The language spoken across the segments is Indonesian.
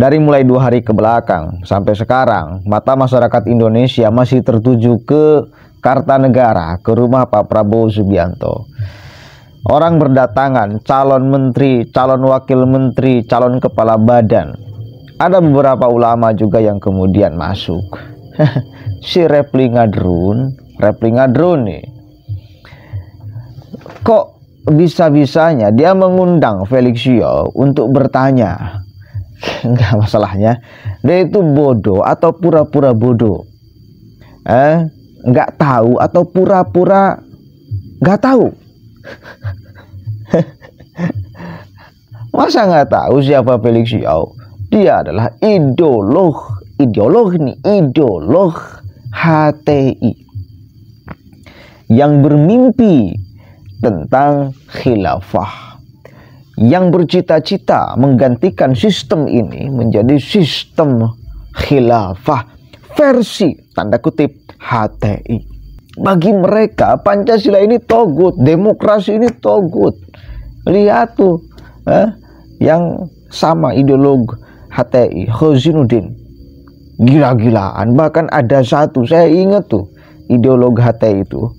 Dari mulai 2 hari ke belakang sampai sekarang, mata masyarakat Indonesia masih tertuju ke Kartanegara, ke rumah Pak Prabowo Subianto. Orang berdatangan, calon menteri, calon wakil menteri, calon kepala badan. Ada beberapa ulama juga yang kemudian masuk. Si Repli Ngadrun nih, kok bisa-bisanya dia mengundang Felixio untuk bertanya? Enggak, masalahnya dia itu bodoh atau pura-pura bodoh, enggak tahu atau pura-pura enggak tahu. Masa nggak tahu siapa Felixio? Dia adalah idolog HTI yang bermimpi tentang khilafah, yang bercita-cita menggantikan sistem ini menjadi sistem khilafah versi tanda kutip HTI. Bagi mereka Pancasila ini togut, demokrasi ini togut. Lihat tuh, yang sama ideolog HTI, Khosinuddin, gila-gilaan. Bahkan ada satu, saya ingat tuh, ideolog HTI itu,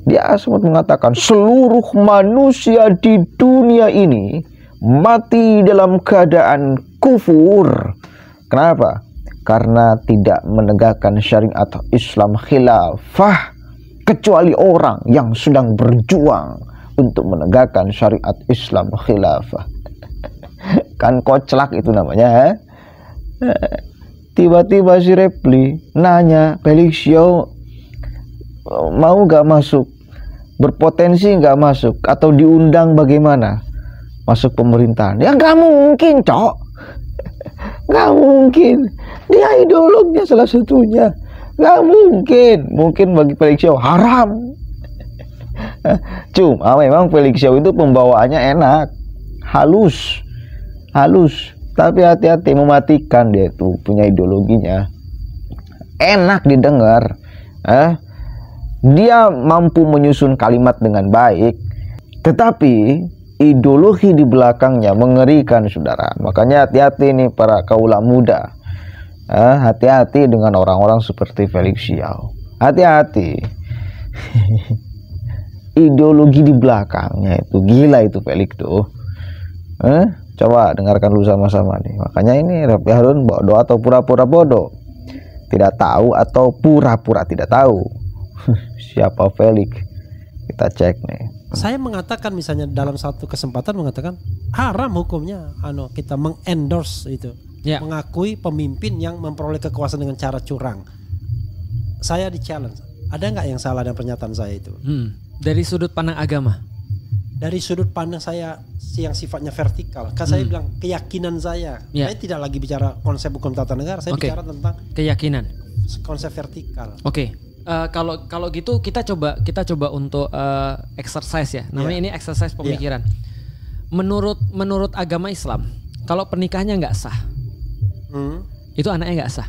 dia sempat mengatakan seluruh manusia di dunia ini mati dalam keadaan kufur. Kenapa? Karena tidak menegakkan syariat Islam khilafah, kecuali orang yang sedang berjuang untuk menegakkan syariat Islam khilafah. Kan koclak itu namanya. Tiba-tiba si Repli nanya, Felixio mau gak masuk, berpotensi gak masuk, atau diundang bagaimana masuk pemerintahan? Ya gak mungkin, Cok. Gak mungkin. Dia ideolognya salah satunya. Gak mungkin. Mungkin bagi Felixio haram. Cuma memang Felixio itu pembawaannya enak, halus. Tapi hati-hati, mematikan. Dia itu punya ideologinya, enak didengar. Dia mampu menyusun kalimat dengan baik, tetapi ideologi di belakangnya mengerikan, saudara. Makanya hati-hati nih para kaula muda. Hati-hati dengan orang-orang seperti Felixio. Hati-hati. Ideologi di belakangnya itu gila itu Felix tuh. Coba dengarkan dulu sama-sama nih. Makanya ini Repli Harun bodoh atau pura-pura bodoh, tidak tahu atau pura-pura tidak tahu. Siapa Felix? Kita cek nih. Saya mengatakan misalnya dalam satu kesempatan mengatakan haram hukumnya kita mengendorse itu. Ya. Mengakui pemimpin yang memperoleh kekuasaan dengan cara curang. Saya di challenge. Ada nggak yang salah dengan pernyataan saya itu? Dari sudut pandang agama. Dari sudut pandang saya yang sifatnya vertikal. Kan saya bilang keyakinan saya. Saya tidak lagi bicara konsep hukum tata negara. Saya bicara tentang keyakinan. Konsep vertikal. Kalau gitu kita coba untuk exercise ya. Namanya ini exercise pemikiran. Menurut agama Islam, kalau pernikahannya nggak sah, itu anaknya nggak sah.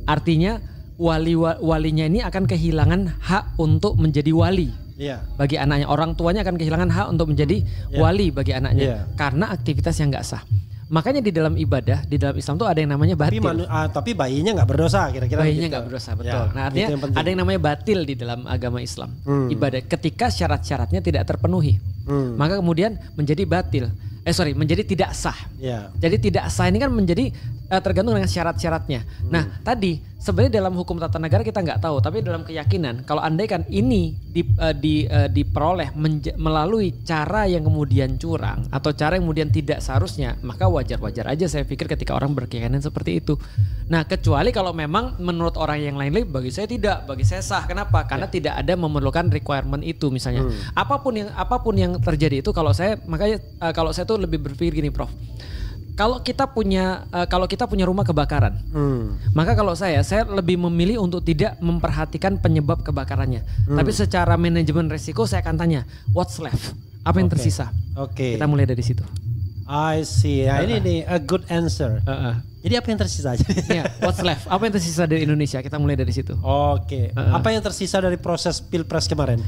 Artinya walinya ini akan kehilangan hak untuk menjadi wali. Bagi anaknya, orang tuanya akan kehilangan hak untuk menjadi wali bagi anaknya karena aktivitas yang nggak sah. Makanya di dalam ibadah, di dalam Islam tuh ada yang namanya batil. Tapi bayinya nggak berdosa kira-kira. Bayinya nggak berdosa, betul. Nah artinya ada yang namanya batil di dalam agama Islam. Ibadah ketika syarat-syaratnya tidak terpenuhi, maka kemudian menjadi batil. Menjadi tidak sah. Jadi tidak sah ini kan menjadi tergantung dengan syarat-syaratnya. Nah tadi sebenarnya dalam hukum tata negara kita nggak tahu, tapi dalam keyakinan kalau andai kan ini diperoleh melalui cara yang kemudian curang atau cara yang kemudian tidak seharusnya, maka wajar-wajar aja saya pikir ketika orang berkeyakinan seperti itu. Nah kecuali kalau memang menurut orang yang lain, bagi saya tidak, bagi saya sah. Kenapa? Karena tidak ada memerlukan requirement itu misalnya. Apapun yang terjadi itu kalau saya tuh lebih berpikir gini, Prof. Kalau kita punya rumah kebakaran, maka kalau saya lebih memilih untuk tidak memperhatikan penyebab kebakarannya. Tapi secara manajemen resiko saya akan tanya, what's left? Apa yang tersisa? Kita mulai dari situ. I see. Ini a good answer. Jadi apa yang tersisa aja? What's left? Apa yang tersisa dari Indonesia? Kita mulai dari situ. Apa yang tersisa dari proses Pilpres kemarin?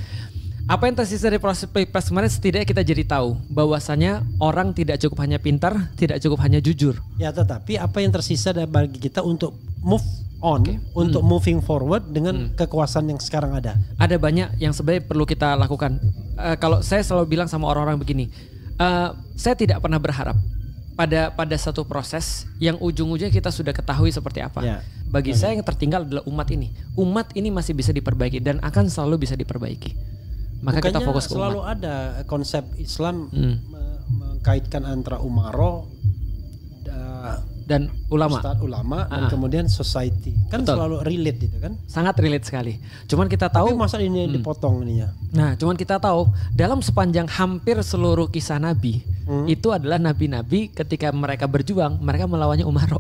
Apa yang tersisa dari proses pilpres kemarin, setidaknya kita jadi tahu bahwasanya orang tidak cukup hanya pintar, tidak cukup hanya jujur. Ya, tetapi apa yang tersisa bagi kita untuk move on, untuk moving forward dengan kekuasaan yang sekarang ada. Ada banyak yang sebenarnya perlu kita lakukan. Kalau saya selalu bilang sama orang-orang begini, saya tidak pernah berharap pada satu proses yang ujung-ujungnya kita sudah ketahui seperti apa. Ya. Bagi saya yang tertinggal adalah umat ini. Umat ini masih bisa diperbaiki dan akan selalu bisa diperbaiki. Maka bukannya kita fokus ke selalu umat. Ada konsep Islam mengkaitkan antara umaro dan ulama, ustadz, ulama dan kemudian society kan. Betul. Selalu relate itu kan, sangat relate sekali. Cuman kita tahu, tapi masa ini dipotong ininya. Nah, cuman kita tahu dalam sepanjang hampir seluruh kisah Nabi itu adalah nabi-nabi ketika mereka berjuang, mereka melawannya umaro.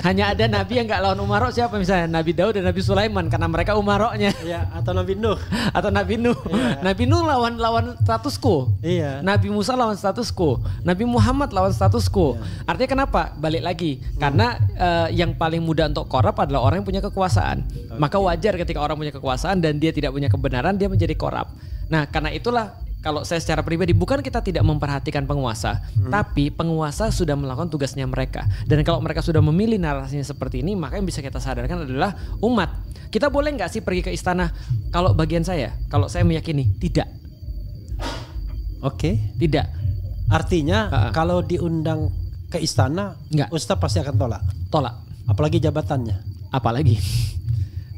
Hanya ada nabi yang nggak lawan umaro, siapa misalnya Nabi Daud dan Nabi Sulaiman, karena mereka umaronya. Ya, atau Nabi Nuh. Atau Nabi Nuh. Iya. Nabi Nuh lawan status quo. Iya. Nabi Musa lawan status quo. Nabi Muhammad lawan status quo. Iya. Artinya kenapa? Balik lagi, karena yang paling mudah untuk korup adalah orang yang punya kekuasaan. Okay. Maka wajar ketika orang punya kekuasaan dan dia tidak punya kebenaran, dia menjadi korup. Nah, karena itulah kalau saya secara pribadi, bukan kita tidak memperhatikan penguasa, tapi penguasa sudah melakukan tugasnya mereka. Dan kalau mereka sudah memilih narasinya seperti ini, maka yang bisa kita sadarkan adalah umat. Kita boleh nggak sih pergi ke istana? Kalau bagian saya, kalau saya meyakini tidak. Oke. Tidak. Artinya kalau diundang ke istana, enggak. Ustaz pasti akan tolak. Tolak. Apalagi jabatannya. Apalagi.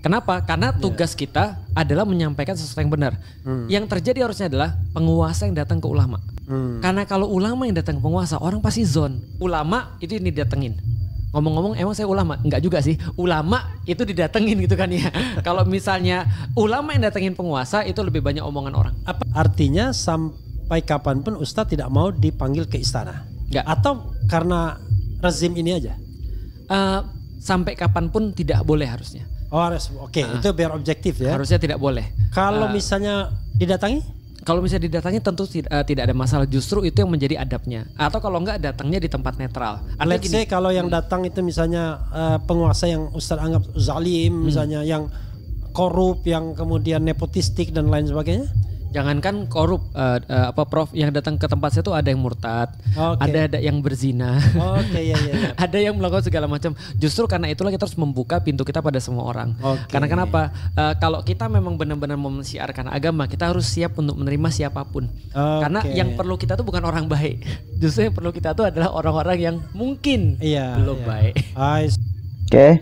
Kenapa? Karena tugas kita adalah menyampaikan sesuatu yang benar. Yang terjadi harusnya adalah penguasa yang datang ke ulama. Karena kalau ulama yang datang ke penguasa, orang pasti zone. Ulama itu yang didatengin. Ngomong-ngomong, emang saya ulama? Enggak juga sih. Ulama itu didatengin gitu kan ya. Kalau misalnya ulama yang datengin penguasa, itu lebih banyak omongan orang. Apa artinya sampai kapanpun Ustadz tidak mau dipanggil ke istana? Enggak. Atau karena rezim ini aja? Sampai kapanpun tidak boleh harusnya. Oh, oke. Itu biar objektif ya. Harusnya tidak boleh. Kalau misalnya didatangi? Kalau misalnya didatangi tentu tidak ada masalah. Justru itu yang menjadi adabnya. Atau kalau enggak, datangnya di tempat netral. Let's say kalau yang datang itu misalnya penguasa yang Ustaz anggap zalim, misalnya yang korup, yang kemudian nepotistik dan lain sebagainya. Jangankan korup, Prof, yang datang ke tempat saya itu ada yang murtad, ada yang berzina, iya. ada yang melakukan segala macam. Justru karena itulah kita harus membuka pintu kita pada semua orang. Karena kenapa? Kalau kita memang benar-benar mensiarkan agama, kita harus siap untuk menerima siapapun. Karena yang perlu kita tuh bukan orang baik. Justru yang perlu kita tuh adalah orang-orang yang mungkin belum baik. Oke.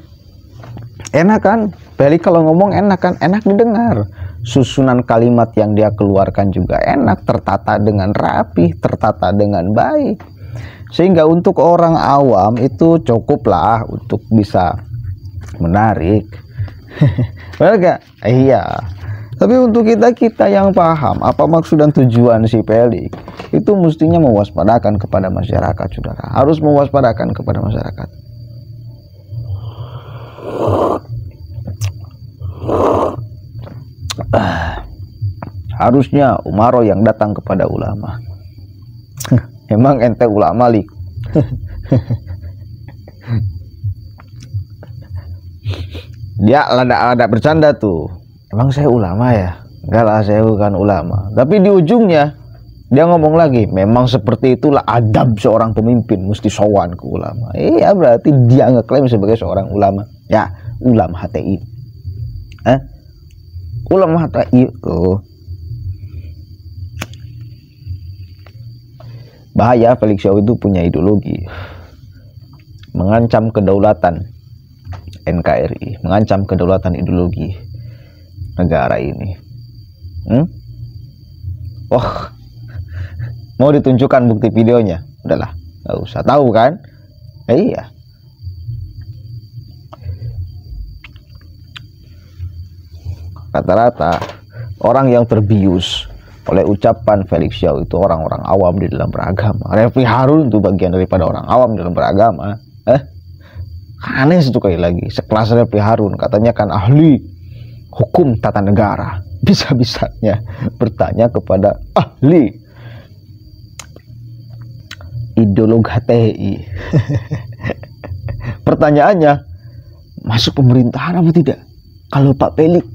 Enak kan? Beli kalau ngomong enak kan? Enak didengar. Susunan kalimat yang dia keluarkan juga enak, tertata dengan rapi, tertata dengan baik. Sehingga untuk orang awam itu cukuplah untuk bisa menarik. Benar gak? Iya. Tapi untuk kita yang paham apa maksud dan tujuan si Pelik, itu mestinya mewaspadakan kepada masyarakat, saudara. Harus mewaspadakan kepada masyarakat. Harusnya umaro yang datang kepada ulama. Emang ente ulama lik. Dia ada bercanda tuh. Emang saya ulama ya? Enggak lah, saya bukan ulama. Tapi di ujungnya dia ngomong lagi, memang seperti itulah adab seorang pemimpin, mesti sowan ke ulama. Iya, berarti dia ngeklaim sebagai seorang ulama. Ya, ulama HTI. Ulama HTI. Bahaya Felix Xiao itu punya ideologi. Mengancam kedaulatan NKRI, mengancam kedaulatan ideologi negara ini. Mau ditunjukkan bukti videonya? Udahlah, nggak usah tahu kan? Iya. Rata-rata orang yang terbius oleh ucapan Felix Xiao itu orang-orang awam di dalam beragama. Refli Harun itu bagian daripada orang awam dalam beragama. Aneh sekali lagi, sekelas Refli Harun katanya kan ahli hukum tata negara, bisa-bisanya bertanya kepada ahli ideolog HTI. Pertanyaannya, masuk pemerintahan apa tidak? Kalau Pak Pelik,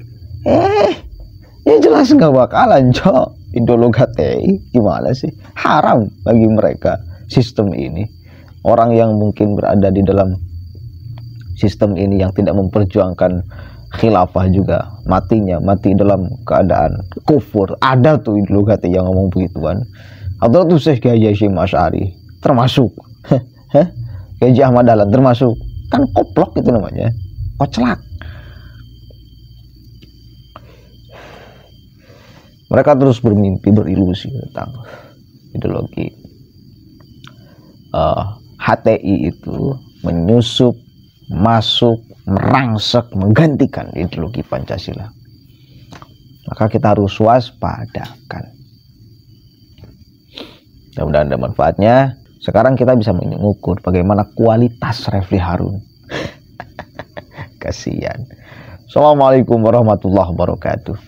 Ya jelas nggak bakalan, Cok. Ideologi HTI gimana sih? Haram bagi mereka sistem ini. Orang yang mungkin berada di dalam sistem ini yang tidak memperjuangkan khilafah juga mati dalam keadaan kufur. Ada tuh ideologi HTI yang ngomong begituan. Atau tuh Syekh Kiai Hasyim Asy'ari termasuk. Kiai Ahmad Dahlan termasuk. Kan koplok itu namanya. Koclak. Mereka terus bermimpi, berilusi tentang ideologi HTI itu menyusup, masuk, merangsek, menggantikan ideologi Pancasila. Maka kita harus waspadakan. Mudah-mudahan ada manfaatnya. Sekarang kita bisa mengukur bagaimana kualitas Refli Harun. Kasihan. Assalamualaikum warahmatullahi wabarakatuh.